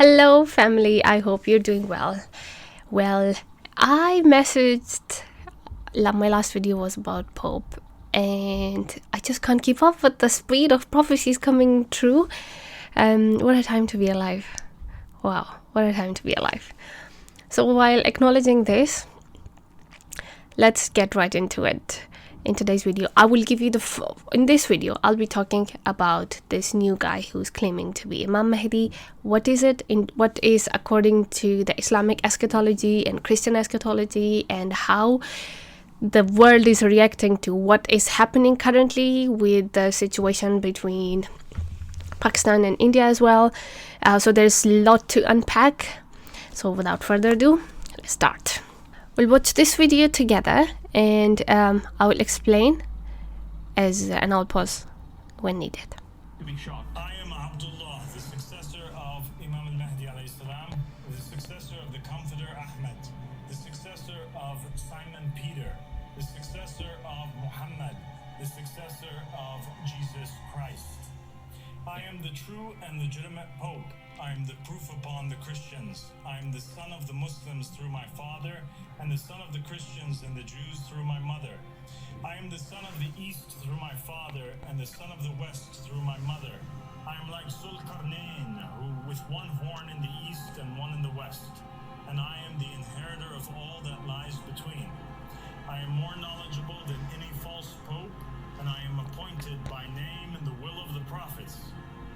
Hello family, I hope you're doing well. Well, I messaged, my last video was about Pope, and I just can't keep up with the speed of prophecies coming true. What a time to be alive. Wow, what a time to be alive. So while acknowledging this, let's get right into it. In today's video, I will give you in this video, I'll be talking about this new guy who's claiming to be Imam Mahdi. What is it? What is according to the Islamic eschatology and Christian eschatology, and how the world is reacting to what is happening currently with the situation between Pakistan and India as well. So there's a lot to unpack. So without further ado, let's start. We'll watch this video together, and I will explain and I'll pause when needed. I am Abdullah, the successor of Imam Mahdi alayhi salam, the successor of the Comforter Ahmed, the successor of Simon Peter, the successor of Muhammad, the successor of Jesus Christ. I am the true and legitimate Pope. I am the proof upon the Christians. I am the son of the Muslims through my father, and the son of the Christians and the Jews through my mother. I am the son of the East through my father, and the son of the West through my mother. I am like Zulkarnain, who with one horn in the East and one in the West, and I am the inheritor of all that lies between. I am more knowledgeable than any false pope, and I am appointed by name in the will of the prophets.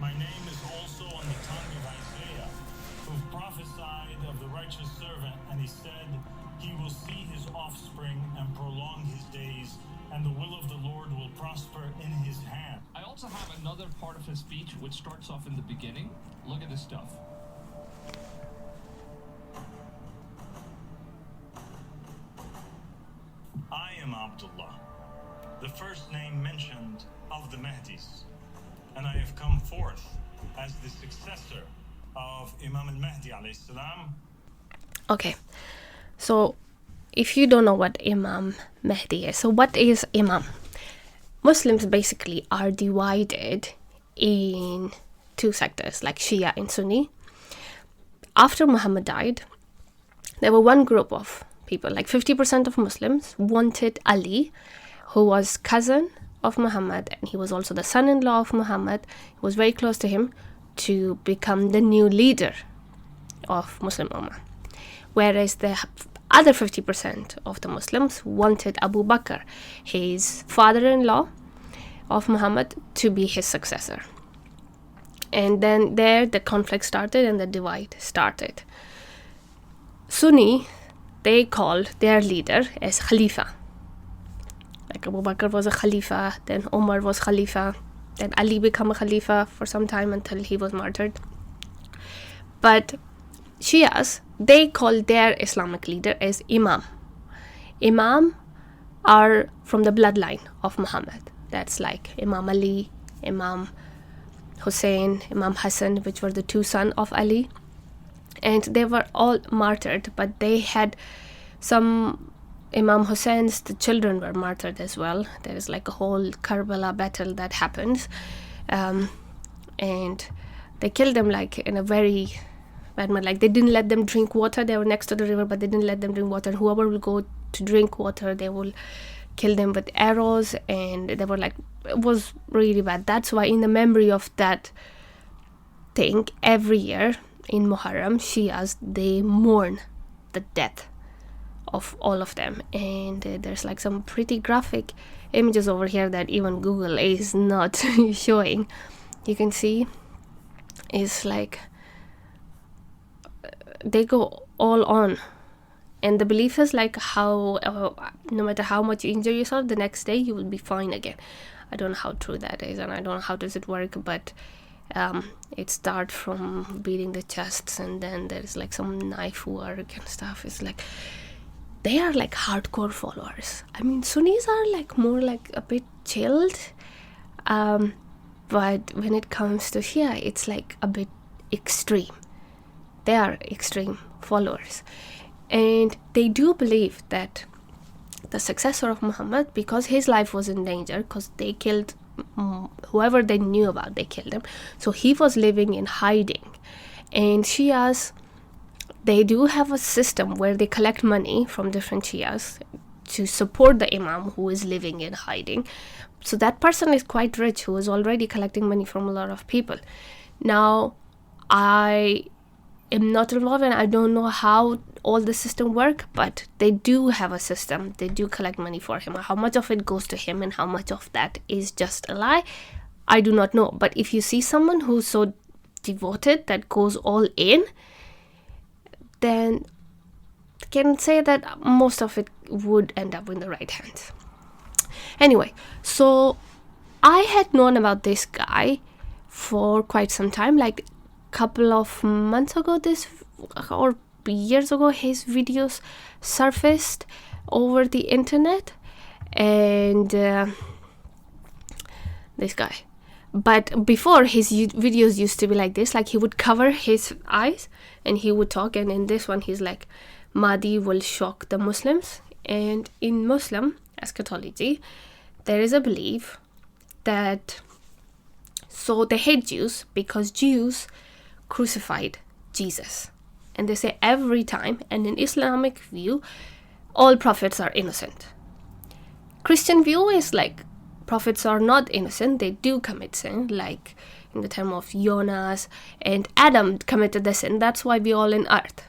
My name is also on the tongue of Isaiah, who prophesied of the righteous servant, and he said, he will see his offspring and prolong his days, and the will of the Lord will prosper in his hand. I also have another part of his speech which starts off in the beginning. Look at this stuff. I am Abdullah, the first name mentioned of the Mahdis, and I have come forth as the successor of Imam Mahdi alayhi salam. Okay, so if you don't know what Imam Mahdi is, so what is Imam? Muslims basically are divided in two sectors, like Shia and Sunni. After Muhammad died, there were one group of people, like 50% of Muslims wanted Ali, who was cousin of Muhammad, and he was also the son-in-law of Muhammad. He was very close to him, to become the new leader of Muslim Ummah. Whereas the other 50% of the Muslims wanted Abu Bakr, his father-in-law of Muhammad, to be his successor. And then there the conflict started and the divide started. Sunni, they called their leader as Khalifa. Like Abu Bakr was a Khalifa, then Umar was Khalifa, then Ali became a Khalifa for some time until he was martyred. But Shias, they call their Islamic leader as Imam. Imam are from the bloodline of Muhammad. That's like Imam Ali, Imam Hussein, Imam Hassan, which were the two sons of Ali. And they were all martyred, but they had some Imam Hussein's, the children were martyred as well. There is like a whole Karbala battle that happens. And they killed them like in a very bad manner. Like they didn't let them drink water. They were next to the river, but they didn't let them drink water. And whoever will go to drink water, they will kill them with arrows. And they were like, it was really bad. That's why in the memory of that thing, every year in Muharram, Shias, they mourn the death of all of them. And there's like some pretty graphic images over here that even Google is not showing. You can see it's like they go all on, and the belief is like how no matter how much you injure yourself, the next day you will be fine again. I don't know how true that is, and I don't know how does it work, but it starts from beating the chests, and then there's like some knife work and stuff. It's like they are like hardcore followers. I mean, Sunnis are like more like a bit chilled, but when it comes to Shia, it's like a bit extreme. They are extreme followers, and they do believe that the successor of Muhammad, because his life was in danger, because they killed whoever they knew about, they killed him, so he was living in hiding, And Shias, they do have a system where they collect money from different Shias to support the Imam who is living in hiding. So that person is quite rich, who is already collecting money from a lot of people. Now, I am not involved and I don't know how all the system work, but they do have a system. They do collect money for him. How much of it goes to him and how much of that is just a lie, I do not know. But if you see someone who's so devoted that goes all in, then can say that most of it would end up in the right hands. Anyway, so I had known about this guy for quite some time, like couple of months ago, or years ago, his videos surfaced over the internet, and this guy. But before, his videos used to be like this, like he would cover his eyes and he would talk, and in this one he's like, Mahdi will shock the Muslims. And in Muslim eschatology, there is a belief that, so they hate Jews because Jews crucified Jesus, and they say every time, and in Islamic view, all prophets are innocent. Christian view is like prophets are not innocent, they do commit sin, like in the time of Jonas, and Adam committed the sin, that's why we all in earth.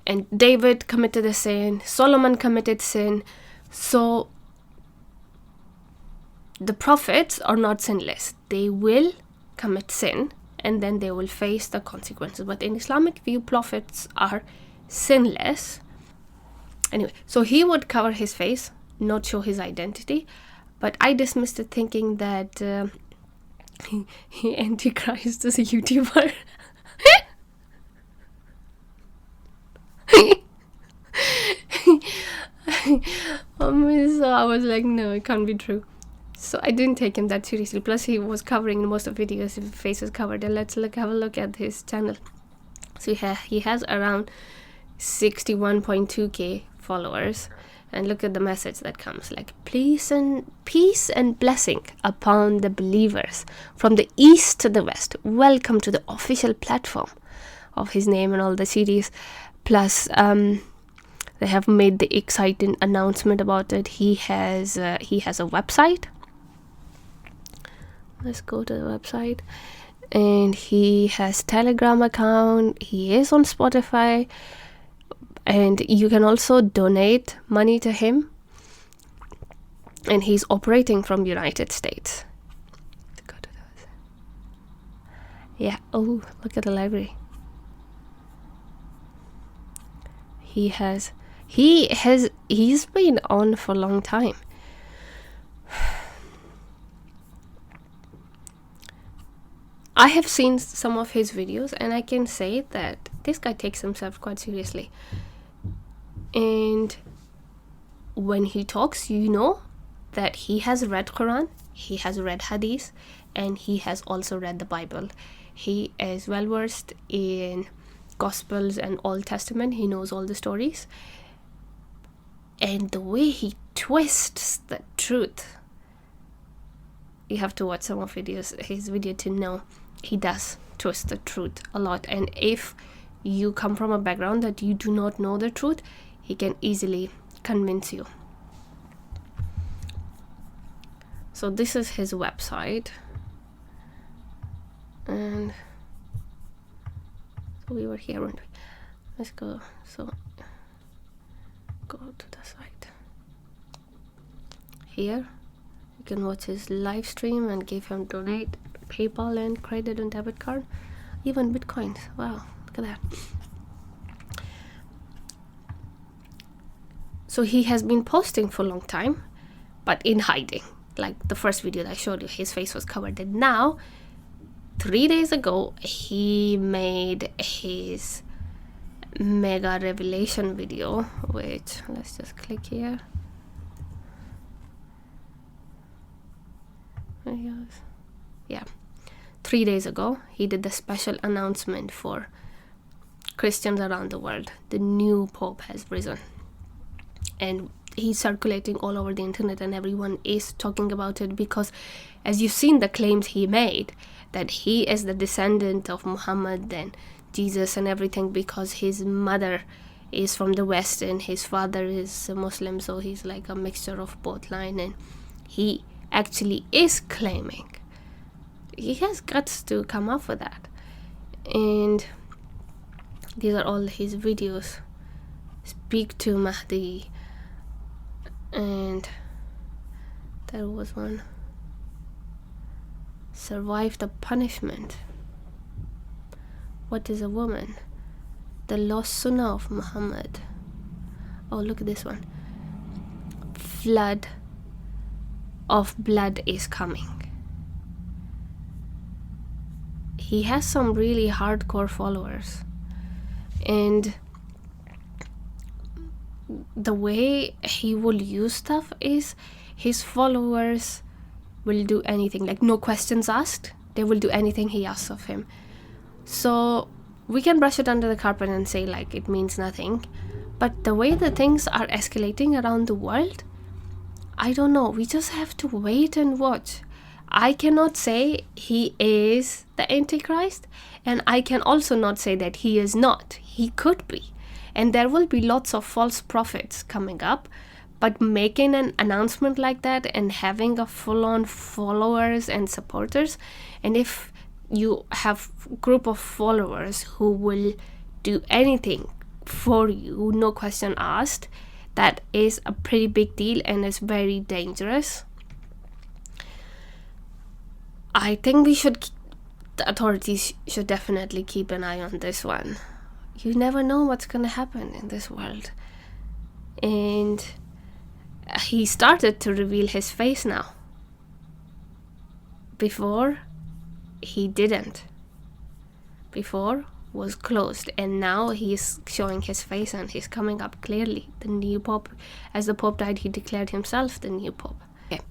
And David committed a sin, Solomon committed sin. So the prophets are not sinless. They will commit sin and then they will face the consequences. But in Islamic view, prophets are sinless. Anyway, so he would cover his face, not show his identity. But I dismissed it thinking that he Antichrist is a YouTuber. So I was like, no, it can't be true. So I didn't take him that seriously. Plus, he was covering most of videos, his face is covered. And let's have a look at his channel. So he has around 61.2k followers. And look at the message that comes, like, peace and blessing upon the believers from the east to the west. Welcome to the official platform of his name and all the series. Plus, they have made the exciting announcement about it. He has a website. Let's go to the website. And he has Telegram account. He is on Spotify. And you can also donate money to him. And he's operating from United States. Let's go to those. Yeah. Oh, look at the library. He's been on for a long time. I have seen some of his videos and I can say that this guy takes himself quite seriously. And when he talks, you know that he has read Quran, he has read Hadith, and he has also read the Bible. He is well versed in Gospels and Old Testament. He knows all the stories. And the way he twists the truth, you have to watch some of his video to know he does twist the truth a lot. And if you come from a background that you do not know the truth, he can easily convince you. So this is his website, and so we were here, weren't we? Let's go. So go to the site. Here you can watch his live stream and give him donate, PayPal and credit and debit card, even Bitcoins. Wow, look at that. So he has been posting for a long time, but in hiding. Like the first video that I showed you, his face was covered. And now, 3 days ago, he made his mega revelation video, which, let's just click here. Yeah. 3 days ago, he did the special announcement for Christians around the world. The new Pope has risen. And he's circulating all over the internet and everyone is talking about it because, as you've seen the claims he made, that he is the descendant of Muhammad and Jesus and everything, because his mother is from the West and his father is a Muslim, so he's like a mixture of both line, and he actually is claiming. He has guts to come up with that. And these are all his videos. Speak to Mahdi. And there was one. Survive the punishment. What is a woman? The lost sunnah of Muhammad. Oh, look at this one. Flood of blood is coming. He has some really hardcore followers, and the way he will use stuff is his followers will do anything, like no questions asked. They will do anything he asks of him. So we can brush it under the carpet and say like it means nothing, but the way the things are escalating around the world, I don't know. We just have to wait and watch. I cannot say he is the Antichrist, and I can also not say that he is not. He could be. And there will be lots of false prophets coming up, but making an announcement like that and having a full-on followers and supporters, and if you have a group of followers who will do anything for you, no question asked, that is a pretty big deal and is very dangerous. I think the authorities should definitely keep an eye on this one. You never know what's going to happen in this world. And he started to reveal his face now. Before, he didn't. Before was closed, and now he's showing his face and he's coming up clearly. The new Pope, as the Pope died, he declared himself the new Pope. Okay,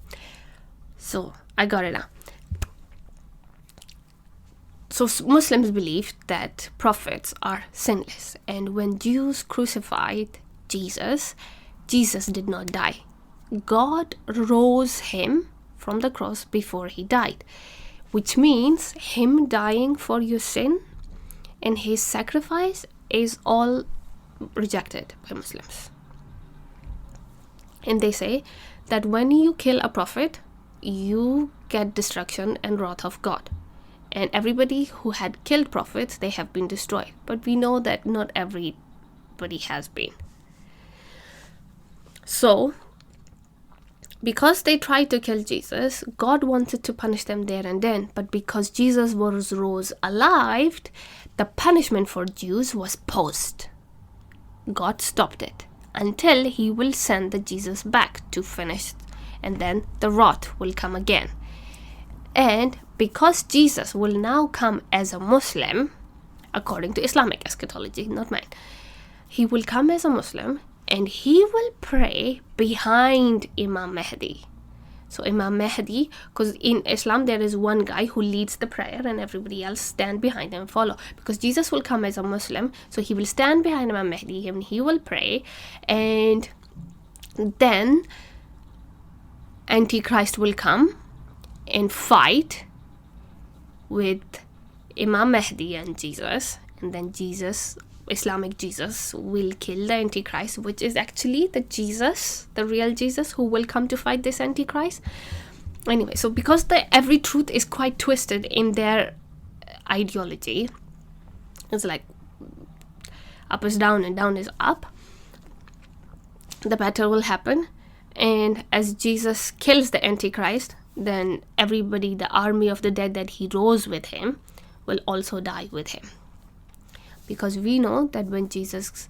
so I got it now. So Muslims believe that prophets are sinless, and when Jews crucified Jesus, Jesus did not die. God rose him from the cross before he died, which means him dying for your sin and his sacrifice is all rejected by Muslims. And they say that when you kill a prophet, you get destruction and wrath of God. And everybody who had killed prophets, they have been destroyed. But we know that not everybody has been. So, because they tried to kill Jesus, God wanted to punish them there and then. But because Jesus was rose alive, the punishment for Jews was paused. God stopped it until he will send the Jesus back to finish, and then the wrath will come again. And because Jesus will now come as a Muslim, according to Islamic eschatology, not mine, he will come as a Muslim and he will pray behind Imam Mahdi. So Imam Mahdi, because in Islam there is one guy who leads the prayer and everybody else stand behind him and follow. Because Jesus will come as a Muslim, so he will stand behind Imam Mahdi and he will pray, and then Antichrist will come and fight with Imam Mahdi and Jesus, and then Jesus, Islamic Jesus, will kill the Antichrist, which is actually the Jesus, the real Jesus, who will come to fight this Antichrist. Anyway, so because every truth is quite twisted in their ideology, it's like up is down and down is up, the battle will happen, and as Jesus kills the Antichrist, then everybody, the army of the dead that he rose with him, will also die with him. Because we know that when Jesus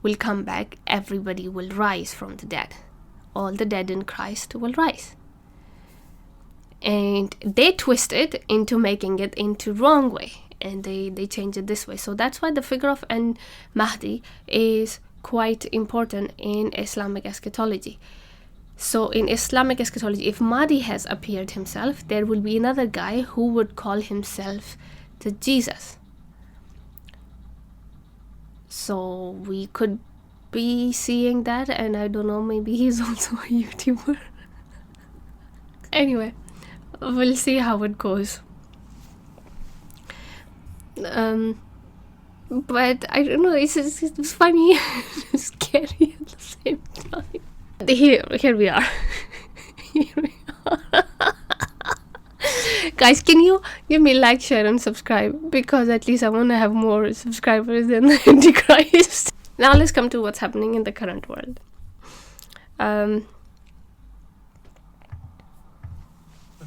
will come back, everybody will rise from the dead. All the dead in Christ will rise. And they twist it into making it into wrong way. And they change it this way. So that's why the figure of Mahdi is quite important in Islamic eschatology. So in Islamic eschatology, if Mahdi has appeared himself, there will be another guy who would call himself the Jesus. So we could be seeing that, and I don't know, maybe he's also a YouTuber. Anyway, we'll see how it goes. But I don't know, it's funny and scary at the same time. Here we are. Here we are. Guys, can you give me like, share and subscribe, because at least I want to have more subscribers than the Antichrist. Now let's come to what's happening in the current world.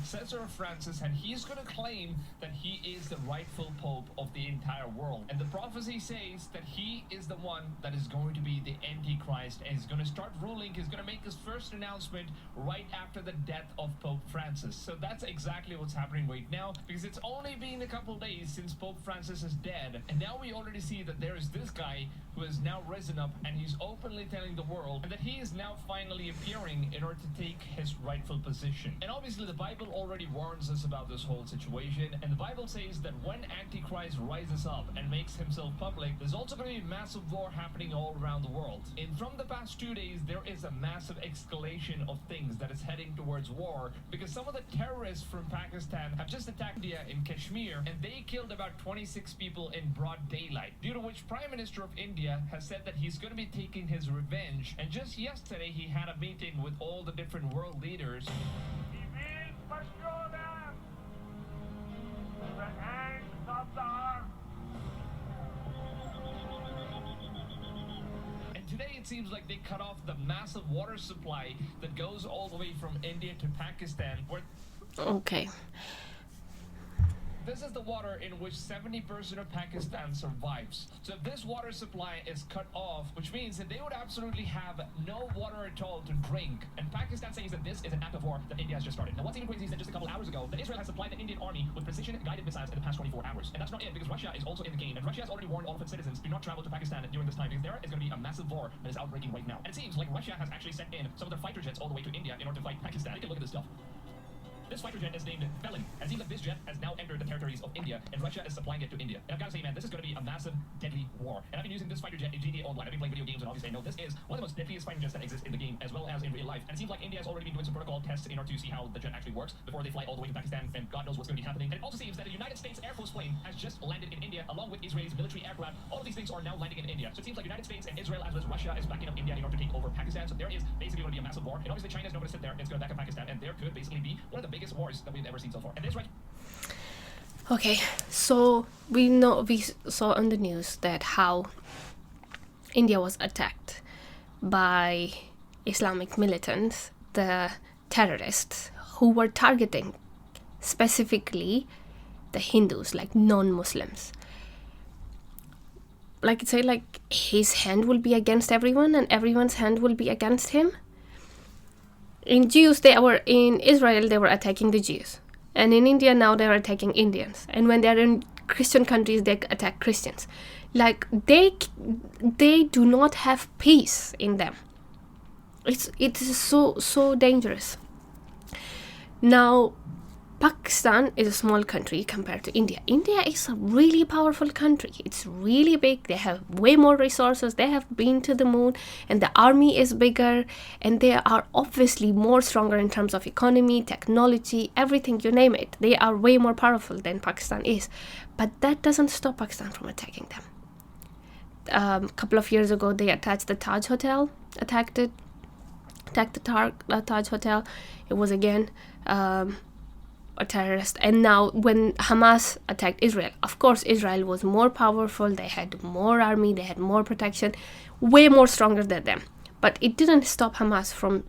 Successor of Francis, and he's going to claim that he is the rightful pope of the entire world. And the prophecy says that he is the one that is going to be the Antichrist, and he's going to start ruling. He's going to make his first announcement right after the death of Pope Francis. So that's exactly what's happening right now, because it's only been a couple days since Pope Francis is dead, and now we already see that there is this guy who has now risen up, and he's openly telling the world and that he is now finally appearing in order to take his rightful position. And obviously the Bible already warns us about this whole situation, and the Bible says that when Antichrist rises up and makes himself public, there's also going to be a massive war happening all around the world. And from the past 2 days, there is a massive escalation of things that is heading towards war, because some of the terrorists from Pakistan have just attacked India in Kashmir, and they killed about 26 people in broad daylight, due to which Prime Minister of India has said that he's going to be taking his revenge. And just yesterday he had a meeting with all the different world leaders. And today it seems like they cut off the massive water supply that goes all the way from India to Pakistan. Okay. This is the water in which 70% of Pakistan survives. So if this water supply is cut off, which means that they would absolutely have no water at all to drink. And Pakistan says that this is an act of war that India has just started. Now what's even crazy is that just a couple hours ago, that Israel has supplied the Indian army with precision-guided missiles in the past 24 hours. And that's not it, because Russia is also in the game. And Russia has already warned all of its citizens, do not travel to Pakistan during this time, because there is going to be a massive war that is outbreaking right now. And it seems like Russia has actually sent in some of their fighter jets all the way to India in order to fight Pakistan. You can look at this stuff. This fighter jet is named Felon, and it seems like this jet has now entered the territories of India, and Russia is supplying it to India. And I've got to say, man, this is going to be a massive, deadly war. And I've been using this fighter jet in GTA Online. I've been playing video games, and obviously I know this is one of the most deadliest fighter jets that exist in the game, as well as in real life. And it seems like India has already been doing some protocol tests in order to see how the jet actually works before they fly all the way to Pakistan, and God knows what's going to be happening. And it also seems that a United States Air Force plane has just landed in India, along with Israel's military aircraft. All of these things are now landing in India. So it seems like United States and Israel, as well as Russia, is backing up India in order to take over Pakistan. So there is basically going to be a massive war. And obviously China's not going to sit there. It's going to back up Pakistan, and there could basically be one of the biggest wars that we've ever seen so far. And this right. Okay, so we saw on the news that how India was attacked by Islamic militants, the terrorists who were targeting specifically the Hindus, like non-Muslims. Like say, like his hand will be against everyone and everyone's hand will be against him. In Israel they were attacking the Jews. And in India now they're attacking Indians. And when they're in Christian countries, they attack Christians. Like they do not have peace in them. It is so dangerous. Now, Pakistan is a small country compared to India. India is a really powerful country. It's really big. They have way more resources. They have been to the moon, and the army is bigger, and they are obviously more stronger in terms of economy, technology, everything, you name it. They are way more powerful than Pakistan is. But that doesn't stop Pakistan from attacking them. A couple of years ago, they attacked the Taj Hotel, attacked the Taj Hotel. It was again a terrorist. And now when Hamas attacked Israel, of course Israel was more powerful, they had more army, they had more protection, way more stronger than them, but it didn't stop Hamas from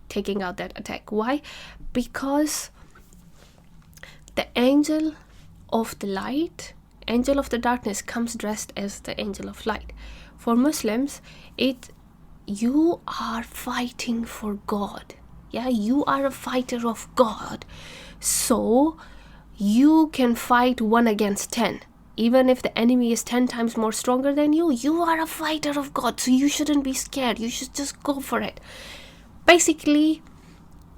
taking out that attack. Why? Because the angel of the light, angel of the darkness, comes dressed as the angel of light. For Muslims, you are fighting for God. Yeah, you are a fighter of God. So you can fight 1 against 10. Even if the enemy is 10 times more stronger than you, you are a fighter of God. So you shouldn't be scared. You should just go for it. Basically,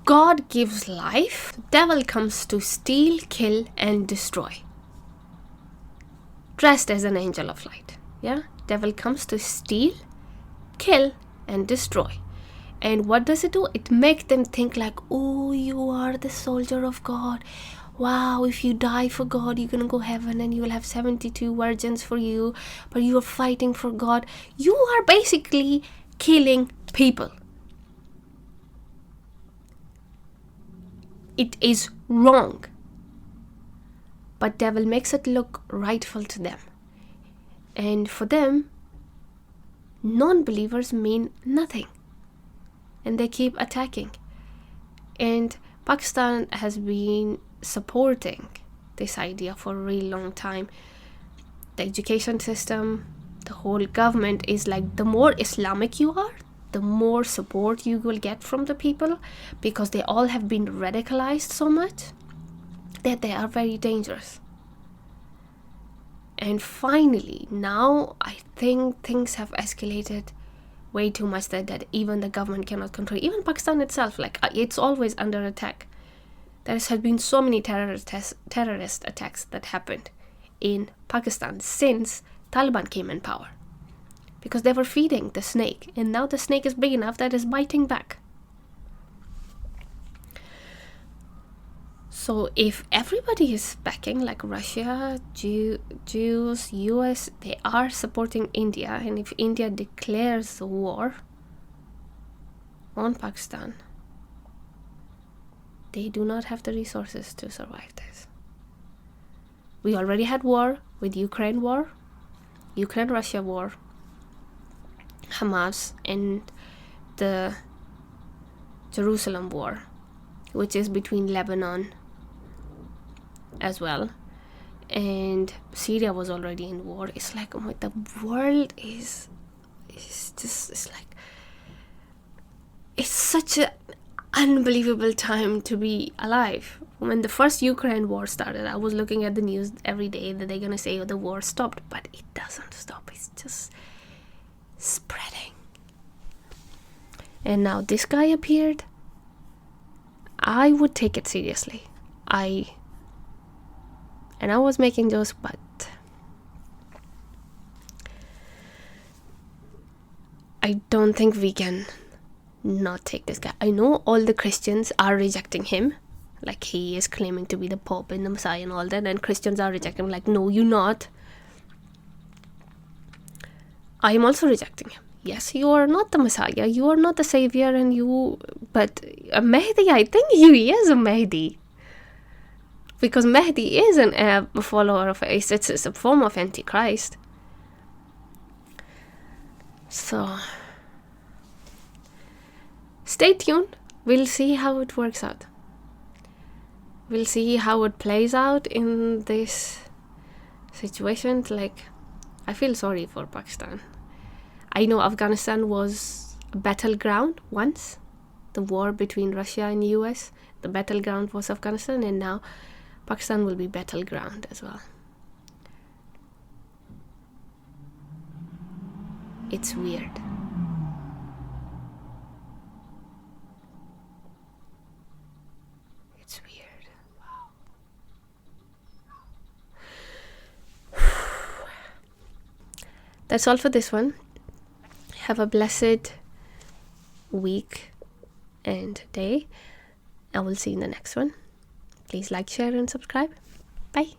God gives life. The devil comes to steal, kill, and destroy. Dressed as an angel of light. Yeah, devil comes to steal, kill, and destroy. And what does it do? It makes them think like, oh, you are the soldier of God. wow, if you die for God, you're gonna go heaven and you will have 72 virgins for you, but you are fighting for God. You are basically killing people. It is wrong. But devil makes it look rightful to them. And for them, non-believers mean nothing. And they keep attacking. And Pakistan has been supporting this idea for a really long time. The education system, the whole government is like, the more Islamic you are, the more support you will get from the people, because they all have been radicalized so much that they are very dangerous. And finally, now I think things have escalated way too much that even the government cannot control. Even Pakistan itself, like, it's always under attack. There have been so many terrorist attacks that happened in Pakistan since Taliban came in power, because they were feeding the snake, and now the snake is big enough that it's biting back. So if everybody is backing, like Russia, Jews, US, they are supporting India, and if India declares war on Pakistan, they do not have the resources to survive this. We already had war with Ukraine war, Ukraine-Russia war, Hamas, and the Jerusalem war, which is between Lebanon as well, and Syria was already in war. It's like, oh my, the world is just, it's like, it's such an unbelievable time to be alive. When the first Ukraine war started, I was looking at the news every day that they're gonna say, oh, the war stopped, but it doesn't stop. It's just spreading. And now this guy appeared. I would take it seriously. I was making jokes, but I don't think we can not take this guy. I know all the Christians are rejecting him, like he is claiming to be the Pope and the Messiah and all that, and Christians are rejecting him, like, no, you're not. I am also rejecting him. Yes, you are not the Messiah, you are not the Savior, but Mahdi, I think he is a Mahdi. Because Mahdi is a follower of, it's a form of Antichrist. So, stay tuned. We'll see how it works out. We'll see how it plays out in this situation. Like, I feel sorry for Pakistan. I know Afghanistan was a battleground once. The war between Russia and US, the battleground was Afghanistan, and now Pakistan will be battleground as well. It's weird. It's weird. Wow. That's all for this one. Have a blessed week and day. I will see you in the next one. Please like, share, and subscribe. Bye.